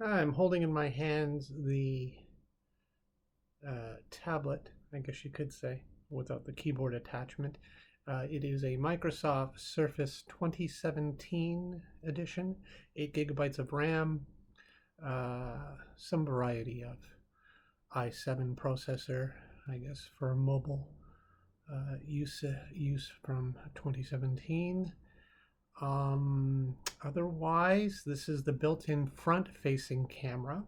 I'm holding in my hands the tablet, I guess you could say, without the keyboard attachment. It is a Microsoft Surface 2017 edition, 8 gigabytes of RAM, some variety of i7 processor, I guess, for mobile use from 2017. Otherwise, this is the built-in front-facing camera.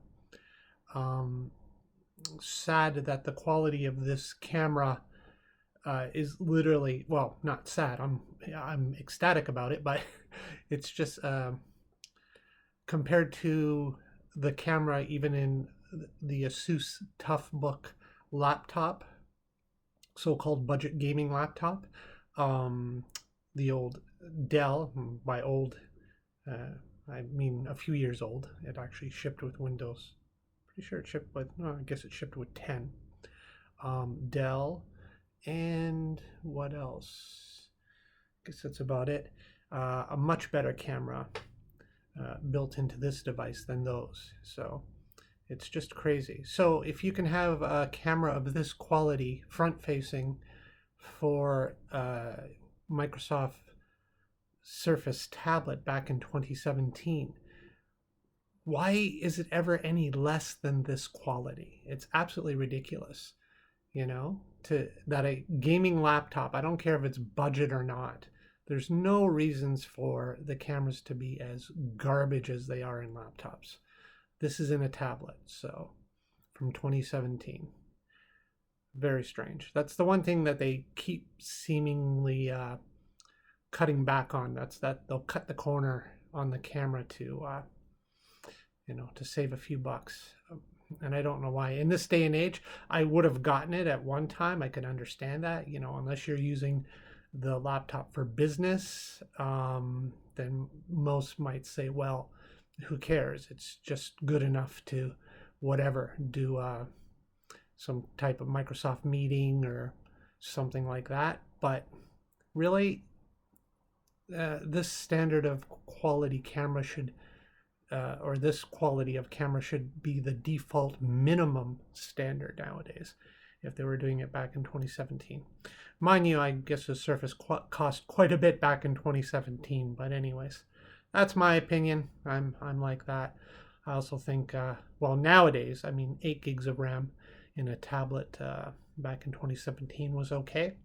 Sad that the quality of this camera is literally, well, not sad. I'm ecstatic about it, but it's just compared to the camera even in the Asus Toughbook laptop, so-called budget gaming laptop, the old Dell, by old, I mean a few years old. It actually shipped with Windows. Pretty sure it shipped with, no, I guess it shipped with 10. Dell, and what else? I guess that's about it. A much better camera built into this device than those. So it's just crazy. So if you can have a camera of this quality front-facing for Microsoft Surface tablet back in 2017, why is it ever any less than this quality? It's absolutely ridiculous, you know, that a gaming laptop, I don't care if it's budget or not, there's no reasons for the cameras to be as garbage as they are in laptops. This is in a tablet, so from 2017. Very strange. That's the one thing that they keep seemingly cutting back on. That's that they'll cut the corner on the camera to to save a few bucks. And I don't know why. In this day and age, I would have gotten it at one time. I could understand that, unless you're using the laptop for business, then most might say, well, who cares? It's just good enough to whatever, do some type of Microsoft meeting or something like that. But really, this standard of quality camera should or this quality of camera should be the default minimum standard nowadays if they were doing it back in 2017. Mind you, I guess the Surface cost quite a bit back in 2017, but anyways, that's my opinion. I'm like that. I also think, well, nowadays, I mean, 8 gigs of RAM in a tablet back in 2017 was okay.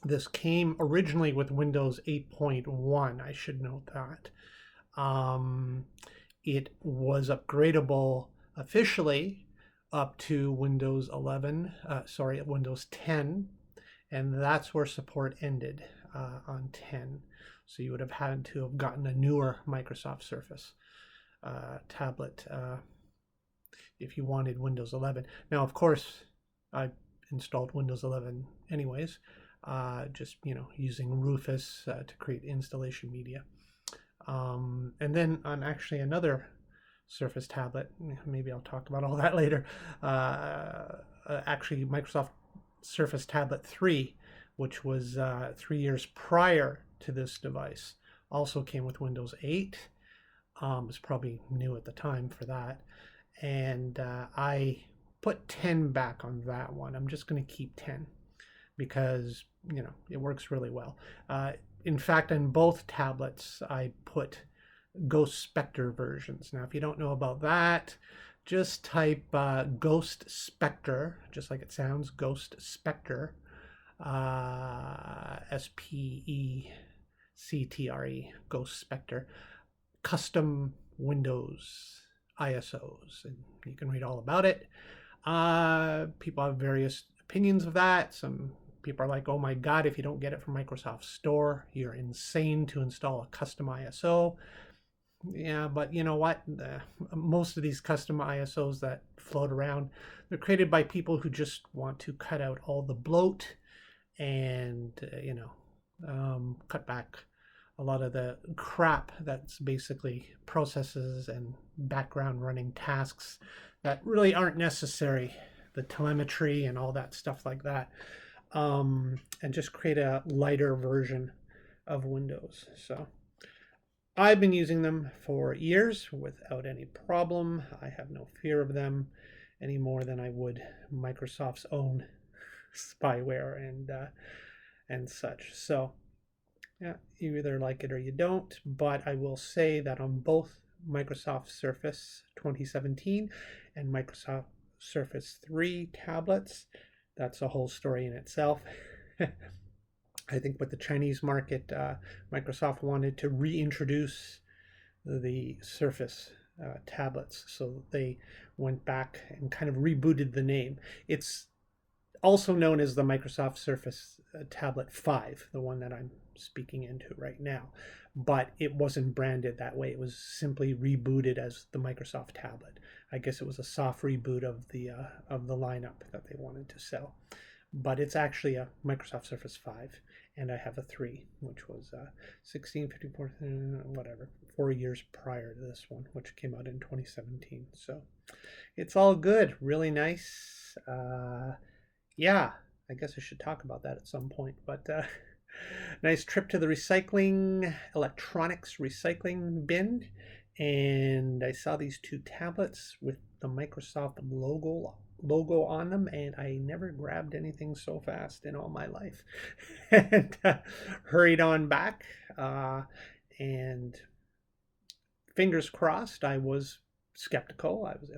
This came originally with Windows 8.1, I should note that. It was upgradable officially up to Windows 10, and that's where support ended on 10. So you would have had to have gotten a newer Microsoft Surface tablet if you wanted Windows 11. Now, of course, I installed Windows 11 anyways, just using Rufus to create installation media. And then on actually another Surface tablet, maybe I'll talk about all that later, actually Microsoft Surface Tablet 3, which was 3 years prior to this device, also came with Windows 8. It was probably new at the time for that. And I put 10 back on that one. I'm just going to keep 10 because, it works really well. In fact, in both tablets, I put Ghost Spectre versions. Now, if you don't know about that, just type Ghost Spectre, just like it sounds, Ghost Spectre, SPECTRE, Ghost Spectre, custom Windows ISOs, and you can read all about it. People have various opinions of that. Some people are like, oh my God, if you don't get it from Microsoft Store, you're insane to install a custom ISO. Yeah, but you know what? Most of these custom ISOs that float around, they're created by people who just want to cut out all the bloat and, cut back a lot of the crap that's basically processes and background running tasks that really aren't necessary, the telemetry and all that stuff like that. And just create a lighter version of Windows. So I've been using them for years without any problem. I have no fear of them any more than I would Microsoft's own spyware and such. So yeah, you either like it or you don't. But I will say that on both Microsoft Surface 2017 and Microsoft Surface 3 tablets, that's a whole story in itself. I think with the Chinese market, Microsoft wanted to reintroduce the Surface tablets, so they went back and kind of rebooted the name. It's also known as the Microsoft Surface Tablet 5, the one that I'm speaking into right now, but it wasn't branded that way. It was simply rebooted as the Microsoft tablet. I guess it was a soft reboot of the lineup that they wanted to sell. But it's actually a Microsoft Surface 5, and I have a 3, which was 16, 54, whatever, 4 years prior to this one, which came out in 2017. So it's all good, really nice. Yeah, I guess I should talk about that at some point, but nice trip to the electronics recycling bin, and I saw these 2 tablets with the Microsoft logo on them, and I never grabbed anything so fast in all my life. And hurried on back, and fingers crossed. I was skeptical. I was,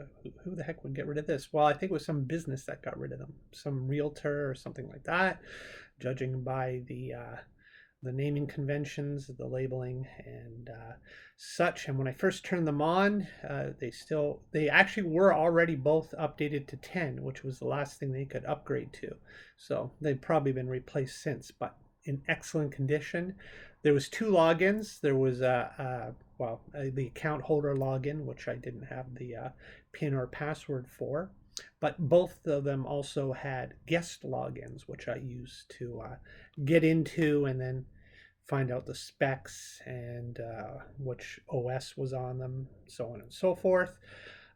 who the heck would get rid of this? Well, I think it was some business that got rid of them, some realtor or something like that, judging by the naming conventions, the labeling, and such. And when I first turned them on, they actually were already both updated to 10, which was the last thing they could upgrade to. So they've probably been replaced since, but in excellent condition. There was 2 logins. There was the account holder login, which I didn't have the PIN or password for, but both of them also had guest logins, which I used to get into and then find out the specs and which OS was on them, so on and so forth.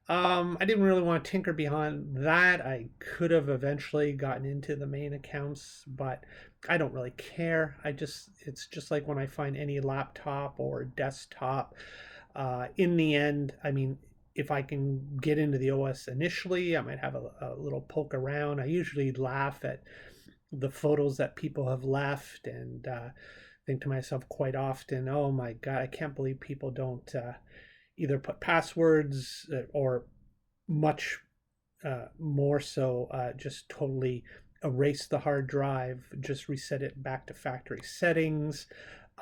I didn't really want to tinker behind that. I could have eventually gotten into the main accounts, but I don't really care. It's just like when I find any laptop or desktop. In the end, I mean, if I can get into the OS initially, I might have a little poke around. I usually laugh at the photos that people have left and think to myself quite often, oh my God, I can't believe people don't either put passwords or much more so just totally erase the hard drive, just reset it back to factory settings.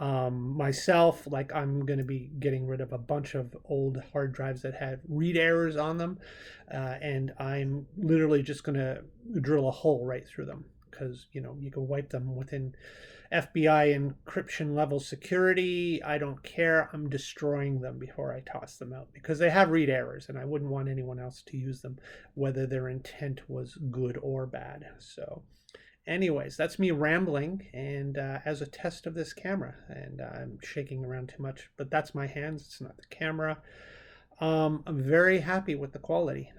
Myself, like, I'm going to be getting rid of a bunch of old hard drives that had read errors on them, and I'm literally just going to drill a hole right through them, because you can wipe them within FBI encryption level security. I don't care. I'm destroying them before I toss them out, because they have read errors and I wouldn't want anyone else to use them, whether their intent was good or bad. So anyways, that's me rambling, and as a test of this camera, and I'm shaking around too much, but that's my hands, it's not the camera. I'm very happy with the quality,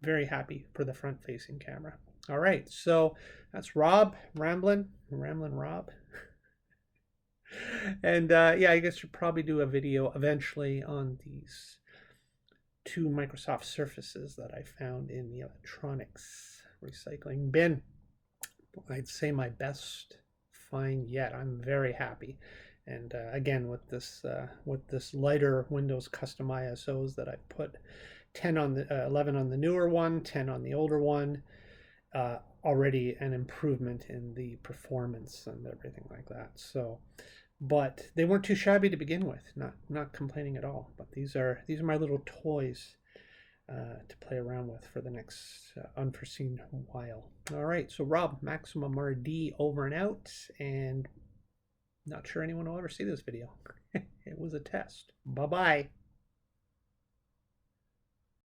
very happy for the front facing camera. All right, so that's Rob, Ramblin' Rob. And yeah, I guess you'll probably do a video eventually on these 2 Microsoft Surfaces that I found in the electronics recycling bin. I'd say my best find yet. I'm very happy. And again, with this lighter Windows custom ISOs that I put 10 on the 11 on the newer one, 10 on the older one, already an improvement in the performance and everything like that. So, but they weren't too shabby to begin with. Not complaining at all. But these are my little toys to play around with for the next unforeseen while. All right, so Rob, MaximumRD over and out, and not sure anyone will ever see this video. It was a test. Bye-bye.